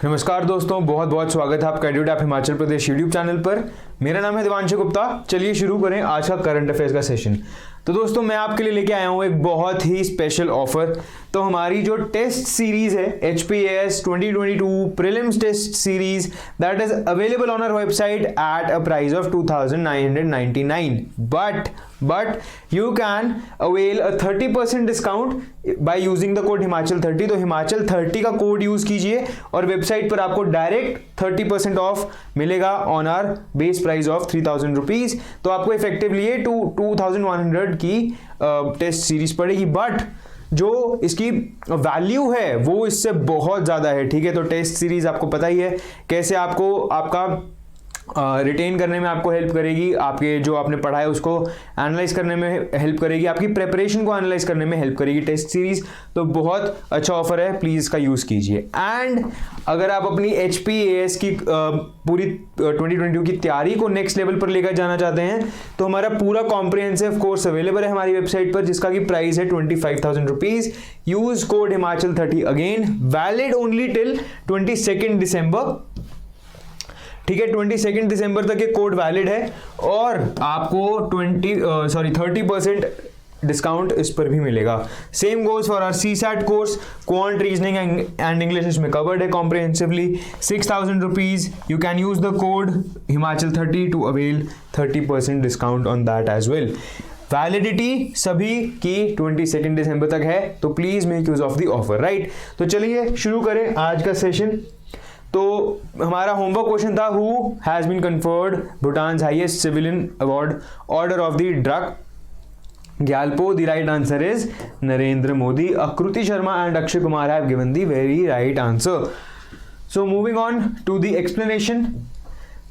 नमस्कार दोस्तों, बहुत बहुत स्वागत है आपका एडुटैप हिमाचल प्रदेश यूट्यूब चैनल पर। मेरा नाम है देवांशु गुप्ता। चलिए शुरू करें आज का करंट अफेयर्स का सेशन। तो दोस्तों मैं आपके लिए लेके आया हूँ एक बहुत ही स्पेशल ऑफर। तो हमारी जो टेस्ट सीरीज है HPAS 2022 prelims test series that is available on our website at a price of 2999 but you can avail a 30% discount by using the code Himachal30। तो हिमाचल 30 का कोड यूज कीजिए और website पर आपको डायरेक्ट 30% ऑफ मिलेगा on our base price of 3000 rupees. तो आपको effectively 2100 की टेस्ट सीरीज पड़ेगी, बट जो इसकी वैल्यू है वो इससे बहुत ज़्यादा है। ठीक है, तो टेस्ट सीरीज आपको पता ही है कैसे आपको आपका रिटेन करने में आपको हेल्प करेगी, आपके जो आपने पढ़ा है उसको एनालाइज करने में हेल्प करेगी, आपकी प्रिपरेशन को एनालाइज करने में हेल्प करेगी टेस्ट सीरीज। तो बहुत अच्छा ऑफर है, प्लीज़ इसका यूज़ कीजिए। एंड अगर आप अपनी HPAS की पूरी 2022 की तैयारी को नेक्स्ट लेवल पर लेकर जाना चाहते हैं तो हमारा पूरा कॉम्प्रिहेंसिव कोर्स अवेलेबल है हमारी वेबसाइट पर, जिसका की प्राइस है 25,000 rupees. Use code Himachal30 again, valid only till 22 दिसंबर। ठीक है, 22 दिसंबर तक ये कोड वैलिड है और आपको 30% डिस्काउंट इस पर भी मिलेगा। Same goes for our CSAT course, quant reasoning and English इसमें कवर्ड है comprehensively. 6,000 rupees. You can use the code Himachal30 to avail 30% discount on that as well. Validity सभी की 22 दिसंबर तक है, तो please make use of the offer, right. तो चलिए शुरू करें आज का सेशन। तो हमारा होमवर्क क्वेश्चन था, who has been conferred Bhutan's highest civilian award order of the Druk Gyalpo. The right answer is Narendra Modi. Akriti Sharma and Akshay Kumar have given the very right answer. So moving on to the explanation.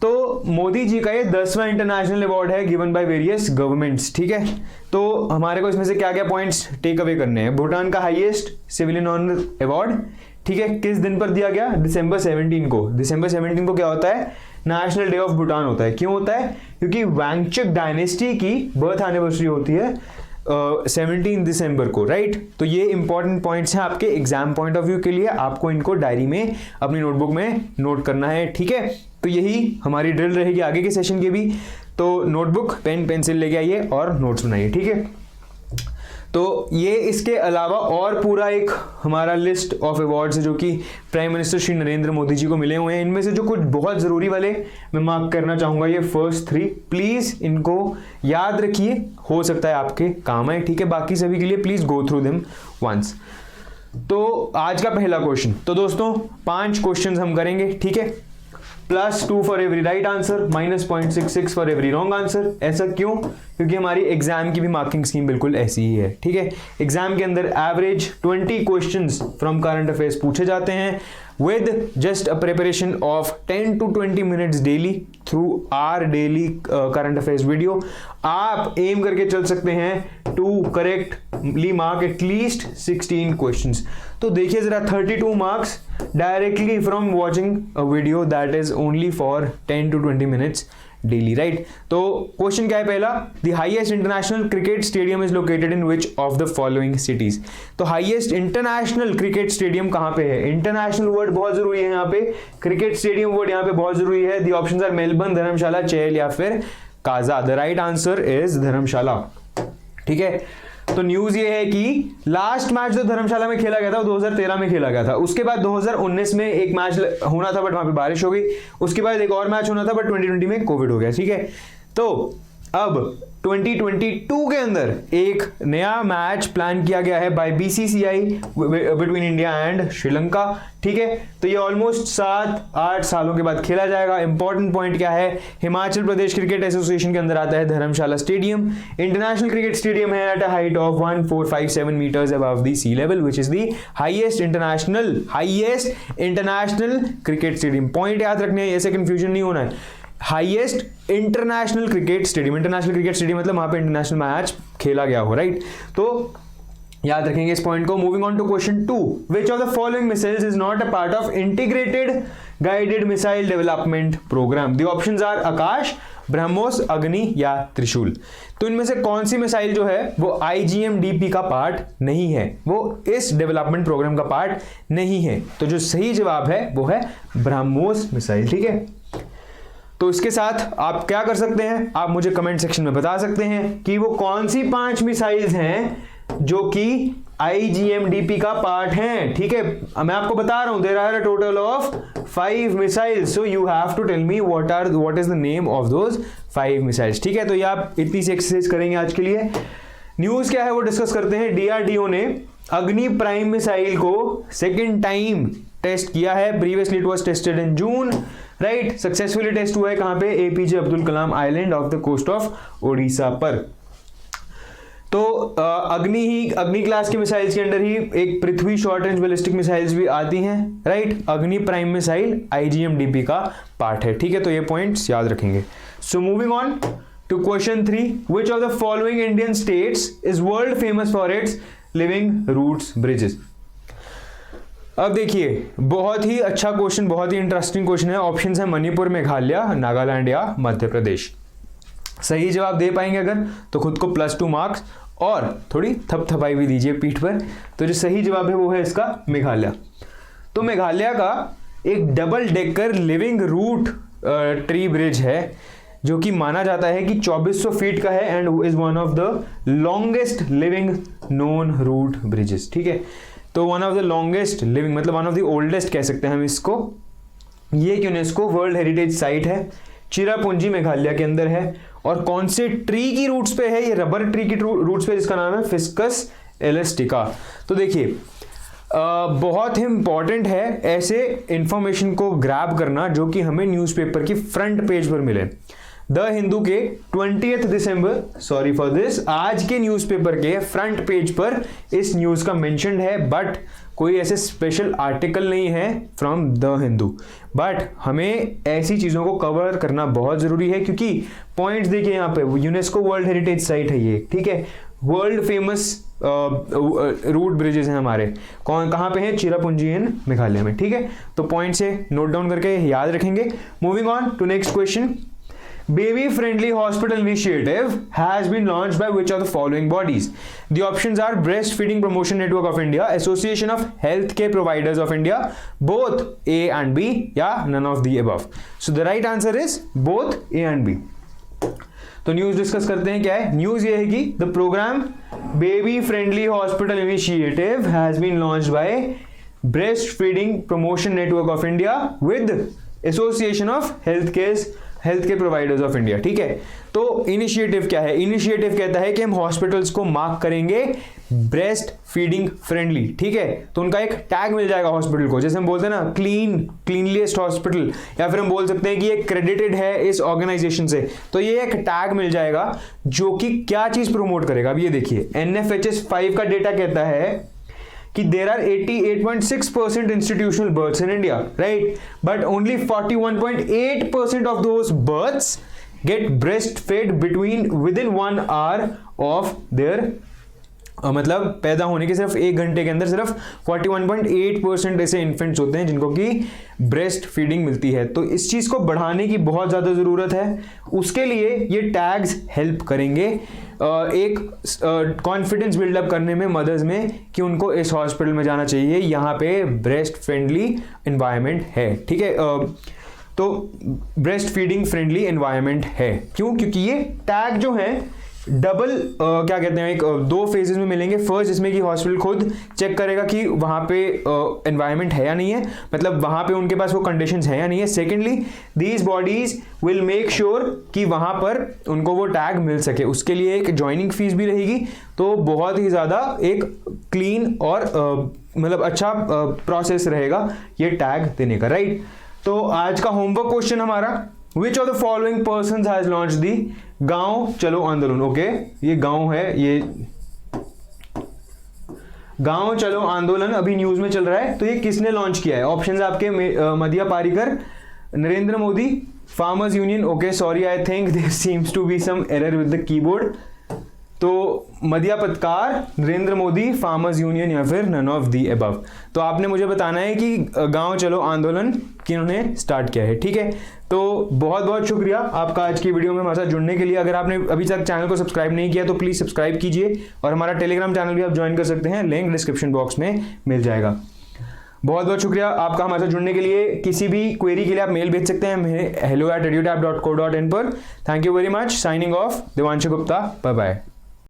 तो मोदी जी का ये 10वां इंटरनेशनल अवार्ड है given by various governments. ठीक है, तो हमारे को इसमें से क्या क्या पॉइंट्स टेक अवे करने हैं। भूटान का हाईएस्ट सिविलियन ऑनर अवार्ड, ठीक है, किस दिन पर दिया गया? December 17 को। December 17 को क्या होता है? नेशनल डे ऑफ भूटान होता है। क्यों होता है? क्योंकि वांगचुक डायनेस्टी की बर्थ एनिवर्सरी होती है 17 दिसंबर को, राइट। तो ये इंपॉर्टेंट पॉइंट्स हैं आपके एग्जाम पॉइंट ऑफ व्यू के लिए, आपको इनको डायरी में अपनी नोटबुक में नोट करना है। ठीक है, तो यही हमारी ड्रिल रहेगी आगे के सेशन के भी। तो नोटबुक पेन पेंसिल लेके आइए और नोट्स बनाइए। ठीक है, तो ये इसके अलावा और पूरा एक हमारा लिस्ट ऑफ अवार्ड्स है जो कि प्राइम मिनिस्टर श्री नरेंद्र मोदी जी को मिले हुए हैं। इनमें से जो कुछ बहुत ज़रूरी वाले मैं मार्क करना चाहूँगा, ये फर्स्ट 3 प्लीज़ इनको याद रखिए, हो सकता है आपके काम आए। ठीक है, बाकी सभी के लिए please go through them once. तो आज का पहला क्वेश्चन, तो दोस्तों 5 क्वेश्चन हम करेंगे। ठीक है, +2 for every right answer, -0.66 for every wrong answer. ऐसा क्यों? क्योंकि हमारी एग्जाम की भी मार्किंग स्कीम बिल्कुल ऐसी ही है। ठीक है, एग्जाम के अंदर average 20 questions from current affairs पूछे जाते हैं with just a preparation of 10 to 20 minutes daily through our daily current affairs video। आप एम करके चल सकते हैं to correctly mark at least 16 questions। तो देखिए जरा 32 marks directly from watching a video that is only for 10 to 20 minutes daily, right. तो question क्या है पहला? The highest international cricket stadium is located in which of the following cities. तो highest international cricket stadium कहां पे है? International word बहुत जरूरी है यहाँ पे, क्रिकेट स्टेडियम वर्ड यहाँ पे बहुत जरूरी है। The options are Melbourne, Dharamshala, Chail या फिर Kaza. The right answer is Dharamshala. ठीक है, तो न्यूज ये है कि लास्ट मैच जो धर्मशाला में खेला गया था वो 2013 में खेला गया था। उसके बाद 2019 में एक मैच होना था बट वहां पे बारिश हो गई। उसके बाद एक और मैच होना था बट 2020 में कोविड हो गया। ठीक है, तो अब 2022 के अंदर एक नया मैच प्लान किया गया है by BCCI between India and Sri Lanka. ठीक है, तो ये ऑलमोस्ट 7-8 सालों के बाद खेला जाएगा। इंपॉर्टेंट पॉइंट क्या है? हिमाचल प्रदेश क्रिकेट एसोसिएशन के अंदर आता है Dharamshala stadium. International cricket stadium है at a height of 1457 metres above the sea level which is the highest international cricket stadium. Point याद रखने हैं, ऐसे कंफ्यूजन नहीं होना है। Highest international cricket stadium, international cricket stadium मतलब वहां पे इंटरनेशनल मैच खेला गया हो, राइट। तो याद रखेंगे इस पॉइंट को। Moving on to question 2, which of the following missiles is not a part of integrated guided missile development programme. The options are Akash, BrahMos, Agni या त्रिशूल। तो इनमें से कौन सी मिसाइल जो है वो IGM-DP का पार्ट नहीं है, वो इस डेवलपमेंट प्रोग्राम का पार्ट नहीं है। तो जो सही जवाब है वो है ब्रह्मोस मिसाइल। ठीक है, तो इसके साथ आप क्या कर सकते हैं, आप मुझे कमेंट सेक्शन में बता सकते हैं कि वो कौन सी 5 मिसाइल्स हैं जो कि IGM-DP का पार्ट हैं। ठीक है, मैं आपको बता रहा हूं there are a total of 5 missiles, so you have to tell me what is the name of those 5 missiles. ठीक है, तो ये आप इतनी सी एक्सरसाइज करेंगे आज के लिए। न्यूज क्या है वो डिस्कस करते हैं। DRDO ने अग्नि प्राइम मिसाइल को सेकेंड टाइम टेस्ट किया है। Previously it was tested in June, right. Successfully test हुआ है कहां पे, APJ Abdul Kalam island off the coast of Odisha पर। तो अग्नि क्लास की मिसाइल्स के अंडर ही एक पृथ्वी शॉर्ट रेंज बैलिस्टिक मिसाइल्स भी आती हैं, राइट। अग्नि प्राइम मिसाइल IGM-DP का पार्ट है। ठीक है, तो ये पॉइंट्स याद रखेंगे। So moving on to question 3, which of the following Indian states is world famous for its living roots bridges. अब देखिए, बहुत ही अच्छा क्वेश्चन, बहुत ही इंटरेस्टिंग क्वेश्चन है। ऑप्शंस है मणिपुर, मेघालय, नागालैंड या मध्य प्रदेश। सही जवाब दे पाएंगे अगर तो खुद को +2 मार्क्स और थोड़ी थपथपाई भी दीजिए पीठ पर। तो जो सही जवाब है वो है इसका मेघालय। तो मेघालय का एक double decker living root tree bridge है जो कि माना जाता है कि 2400 फीट का है and is one of the longest living known root bridges. ठीक है, तो one of the longest living मतलब वन ऑफ द ओल्डेस्ट कह सकते हैं हम इसको। ये एक यूनेस्को वर्ल्ड हेरिटेज साइट है, चिरापुंजी मेघालय के अंदर है। और कौन से ट्री की रूट्स पे है, ये रबर ट्री की रूट्स पे, जिसका नाम है फिस्कस एलेस्टिका। तो देखिए, बहुत ही इंपॉर्टेंट है ऐसे इंफॉर्मेशन को ग्रैब करना जो कि हमें न्यूज़पेपर की फ्रंट पेज पर मिले। द हिंदू के 20 दिसंबर, सॉरी फॉर दिस, आज के न्यूज़पेपर के फ्रंट पेज पर इस न्यूज़ का मेंशन है, बट कोई ऐसे स्पेशल आर्टिकल नहीं है फ्रॉम द हिंदू। बट हमें ऐसी चीज़ों को कवर करना बहुत ज़रूरी है क्योंकि पॉइंट्स देखिए यहाँ पे, यूनेस्को वर्ल्ड हेरिटेज साइट है ये। ठीक है, वर्ल्ड फेमस रूट ब्रिजेस हैं हमारे, कहाँ पे हैं, चिरापुंजी इन मेघालय में। ठीक है, तो पॉइंट से नोट डाउन करके याद रखेंगे। Moving on to next question, Baby Friendly Hospital Initiative has been launched by which of the following bodies? The options are Breastfeeding Promotion Network of India, Association of Healthcare Providers of India, both A and B, या none of the above. So the right answer is both A and B. तो news discuss करते हैं। क्या है news? ये है कि the programme baby friendly hospital initiative has been launched by breast feeding promotion network of India with association of health care providers of India. ठीक है, तो इनिशिएटिव क्या है? इनिशिएटिव कहता है कि हम हॉस्पिटल्स को मार्क करेंगे ब्रेस्ट फीडिंग फ्रेंडली। ठीक है, तो उनका एक टैग मिल जाएगा हॉस्पिटल को, जैसे हम बोलते हैं ना क्लीनलीस्ट हॉस्पिटल, या फिर हम बोल सकते हैं कि ये क्रेडिटेड है इस ऑर्गेनाइजेशन से। तो ये एक टैग मिल जाएगा जो कि क्या चीज प्रमोट करेगा। अब ये देखिए, NFHS 5 का डेटा कहता है कि there are 88.6% institutional births in India, right? But only 41.8% of those births get breastfed within 1 hour of their मतलब पैदा होने के सिर्फ 1 घंटे के अंदर सिर्फ 41.8% ऐसे इन्फेंट्स होते हैं जिनको कि ब्रेस्ट फीडिंग मिलती है। तो इस चीज़ को बढ़ाने की बहुत ज़्यादा ज़रूरत है। उसके लिए ये टैग्स हेल्प करेंगे एक कॉन्फिडेंस बिल्डअप करने में मदर्स में कि उनको इस हॉस्पिटल में जाना चाहिए, यहाँ पे ब्रेस्ट फ्रेंडली एनवायरनमेंट है। ठीक है, तो ब्रेस्ट फीडिंग फ्रेंडली एनवायरनमेंट है। क्यों? क्योंकि ये टैग जो है डबल क्या कहते हैं, एक 2 फेजेस में मिलेंगे। फर्स्ट जिसमें कि हॉस्पिटल खुद चेक करेगा कि वहाँ पे एनवायरनमेंट है या नहीं है, मतलब वहाँ पे उनके पास वो कंडीशंस है या नहीं है। Secondly, these bodies will make sure कि वहाँ पर उनको वो टैग मिल सके। उसके लिए एक ज्वाइनिंग फीस भी रहेगी। तो बहुत ही ज़्यादा एक क्लीन और मतलब अच्छा प्रोसेस रहेगा ये टैग देने का, राइट। तो आज का होमवर्क क्वेश्चन हमारा, Which of the following persons has launched the गांव चलो आंदोलन? ओके, ये गांव है, ये गांव चलो आंदोलन अभी न्यूज में चल रहा है। तो ये किसने लॉन्च किया है? ऑप्शंस आपके Madhiya Parikar, Narendra Modi, farmers union. Okay, sorry, I think there seems to be some error with the keyboard. तो मदिया पतकार, नरेंद्र मोदी, फार्मर्स यूनियन या फिर नन ऑफ दी अबव। तो आपने मुझे बताना है कि गांव चलो आंदोलन किन्होंने स्टार्ट किया है, ठीक है। तो बहुत बहुत शुक्रिया आपका आज की वीडियो में हमारे साथ जुड़ने के लिए। अगर आपने अभी तक चैनल को सब्सक्राइब नहीं किया तो प्लीज़ सब्सक्राइब कीजिए और हमारा टेलीग्राम चैनल भी आप ज्वाइन कर सकते हैं, लिंक डिस्क्रिप्शन बॉक्स में मिल जाएगा। बहुत बहुत शुक्रिया आपका हमारे साथ जुड़ने के लिए। किसी भी क्वेरी के लिए आप मेल भेज सकते हैं hello@radiotap.co.in पर। Thank you very much. Signing off, Devanshu Gupta. Bye bye.